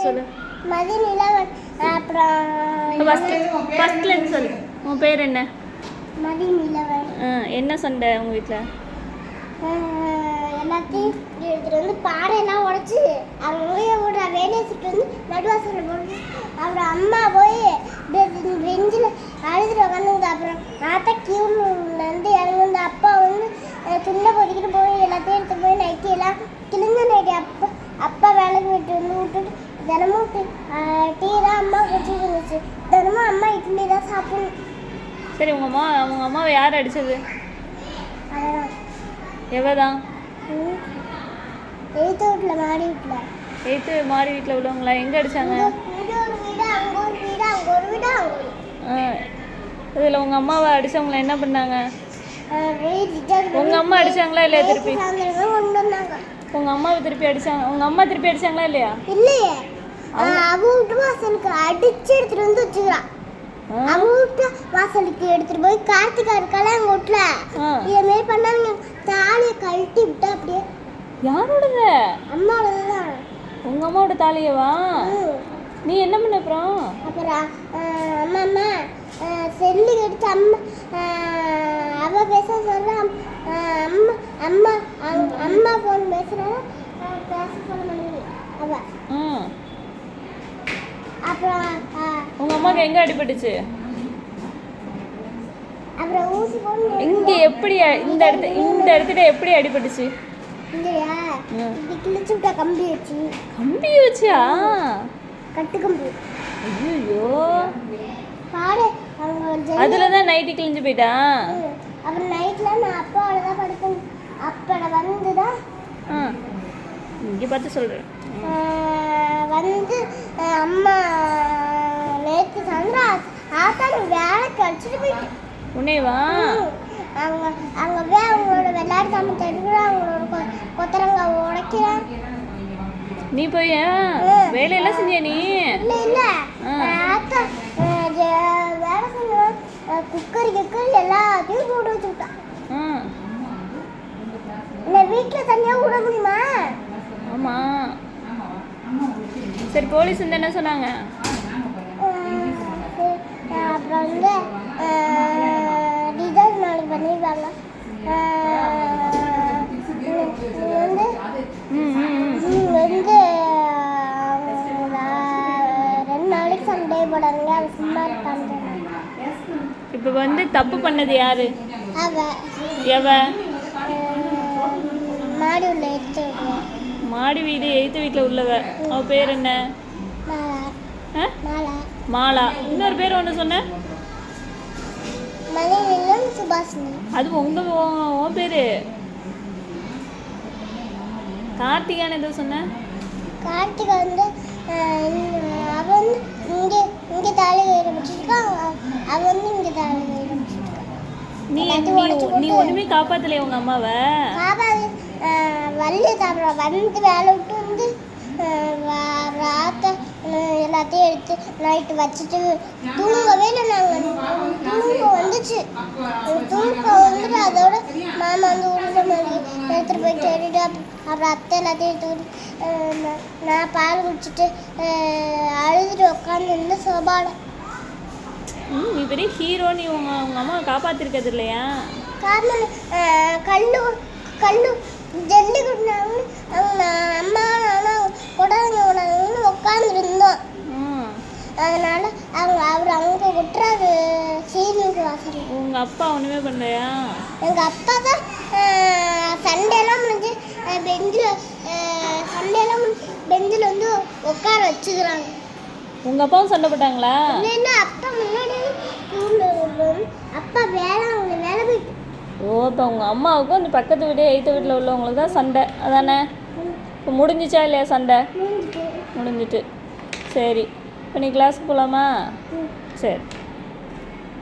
சொல்லு. மதி நிலவன். அப்புறம் ஃபர்ஸ்ட்லேருந்து சொல்லு. உன் பேர் என்ன? மதி நிலவன். என்ன சண்டை உங்கள் வீட்டில்? எல்லாத்தையும் எடுத்துகிட்டு வந்து பாறையெல்லாம் உடச்சி அவங்க விடுற வேலையை சுட்டு வந்து நடுவாசலில் போட்டு அப்புறம் அம்மா போய் பெஞ்சில் அழுதுட்டு உட்காந்துங்க. அப்புறம் நாத்தா கியூன்லேருந்து இறங்குந்து அப்பா வந்து துண்டை பொதிக்கிட்டு போய் எல்லாத்தையும் எடுத்து போய் நைட்டி எல்லாம் கிழிஞ்ச நைட்டி அப்பா வேலைக்கு விட்டுட்டு தினமும் டீ தான் அம்மா குடிச்சிட்டு இருந்துச்சு. தினமும் அம்மா இட்லி தான் சாப்பிடணும். சரி, உங்கள் அம்மாவை யார் அடித்தது? அதெல்லாம் எவ்வளோதான்? 8th வீட்டில் மாடி வீட்டில். 8th மாடி வீட்டில் உள்ளவங்களா? எங்கே அடித்தாங்க? இங்கே ஒரு வீடு, அங்கே ஒரு வீடு, அங்கே ஒரு வீடு, அங்கே ஒரு. இதில் உங்கள் அம்மாவை அடித்தவங்கள என்ன பண்ணாங்க? உங்கள் அம்மா அடித்தாங்களா இல்லையா திருப்பி? உங்கள் அம்மாவை திருப்பி அடித்தாங்க. உங்கள் அம்மா திருப்பி அடித்தாங்களா இல்லையா? இல்லையே, அவ வீட்டு வாசலுக்கு அடிச்சு எடுத்துட்டு வந்து வச்சுக்கிறான். அவ வீட்டு வாசலுக்கு எடுத்துட்டு போய் கார்த்திகா இருக்கால எங்க வீட்டுல இதே மாதிரி பண்ணாங்க. தாலியை கழட்டி விட்டா அப்படியே. யாரோடது? அம்மாவோடதான். உங்க அம்மாவோட தாலியவா? நீ என்ன பண்ண அப்புறம்? அப்புறம் அம்மா செல்லு எடுத்து அம்மா அவ பேச சொல்ல அம்மா அம்மா அம்மா போன் பேசுறாங்க. பேச சொல்ல மாட்டேங்குது அவ. அப்புறம் உங்க அம்மாக்கு எங்க அடிபட்டுச்சு? அப்புறம் ஊசி போட்டு இங்க எப்படி இந்த இடத்துல எப்படி அடிபட்டுச்சு? இங்கயா இது கிழிச்சு விட்டா கம்பி வச்சு. கம்பி வச்சா? கட்டு கம்பி. ஐயோ பாரு அவங்க அதுல தான் நைட்டி கிழிஞ்சு போயிட்டா. அப்புறம் நைட்ல நான் அப்பாவோட தான் படுப்பேன். அப்பட வந்துதான் இங்க பார்த்து சொல்றேன். வந்து அம்மா நேற்று சந்திரா ஆத்தா வேலைக்கு அடிச்சுட்டு போயிட்டு உன்னைவா அவங்க அவங்களோட விளையாட்டு சாமத்தை எடுக்கிறேன். அவங்களோட கொத்தரங்க உடைக்கிறேன். நீ போய் வேலையெல்லாம் செஞ்சியா நீ? இல்லை இல்லை ஆத்தா வேலை செஞ்ச குக்கர் எல்லாத்தையும் போட்டு வச்சுக்கிட்டான். இல்லை வீட்டில் தனியாக விட முடியுமா? ஆமாம். சரி, போலீஸ் வந்து என்ன சொன்னாங்க? அப்புறம் வந்து டிசைன் நாளைக்கு பண்ணிடுவாங்க. வந்து 2 நாளைக்கு சண்டே போடாங்க. அவ சும்மா இருக்காங்க. இப்போ வந்து தப்பு பண்ணது யாரு? எவ? மாடி உள்ள எடுத்து மாடி வீடு 8th வீட்டில் உள்ளவ. அவ பேர் என்ன? மாலா. இன்னொரு பேர் ஒன்று சொன்ன? மலையிலும் சுபாஷினி. அது உன் பேரு கார்த்திகான்னு எதுவும் சொன்ன? கார்த்திகா வந்து அவ வந்து இங்கே தாலி கயிறு வச்சுருக்கா. அவ வந்து இங்கே தாலி கயிறு வச்சுருக்கா. நீ ஒன்றுமே காப்பாற்றலையே உங்கள் அம்மாவை? வள்ளி சாப்பிட வந்து வேலை விட்டு வந்து ராத்த எல்லாத்தையும் எடுத்து நைட்டு வச்சுட்டு தூங்கவே இல்லை. நாங்கள் தூக்கம் வந்துச்சு. தூக்கம் வந்துட்டு அதோட மாமா வந்து உருளை மாதிரி எடுத்துகிட்டு போய் கேட்டுட்டு அப்புறம் அத்தை எல்லாத்தையும் எடுத்துக்கிட்டு நான் பால் குடிச்சிட்டு அழுதுட்டு உட்காந்துருந்து சோபாட. நீ பெரிய ஹீரோ. நீ உங்கள் அம்மாவை காப்பாற்றிருக்கிறது இல்லையா? காரணம் கல்லு ஜல்லி குட்டினாங்க. அவங்க அம்மா நானும் கொடாங்க உட்காந்துருந்தோம். அதனால அவர் அங்கே விட்டுறாரு சீனிக்கு வாசல். உங்கள் அப்பா ஒன்றுமே பண்ணலையா? எங்கள் அப்பா தான் சண்டேலாம் முடிஞ்சு பெஞ்சில் வந்து உட்கார வச்சுக்கிறாங்க. உங்கள் அப்பாவும் சண்டை போட்டாங்களா? இல்லைன்னா அப்பா முன்னாடி அப்பா வேலை போயிட்டு. இப்போ உங்கள் அம்மாவுக்கும் இந்த பக்கத்து வீடு 8th வீட்டில் உள்ளவங்களுக்கு தான் சண்டை அதானே? இப்போ முடிஞ்சிச்சா இல்லையா சண்டை? முடிஞ்சிட்டு. சரி, இப்போ நீ கிளாஸுக்கு போகலாமா? சரி.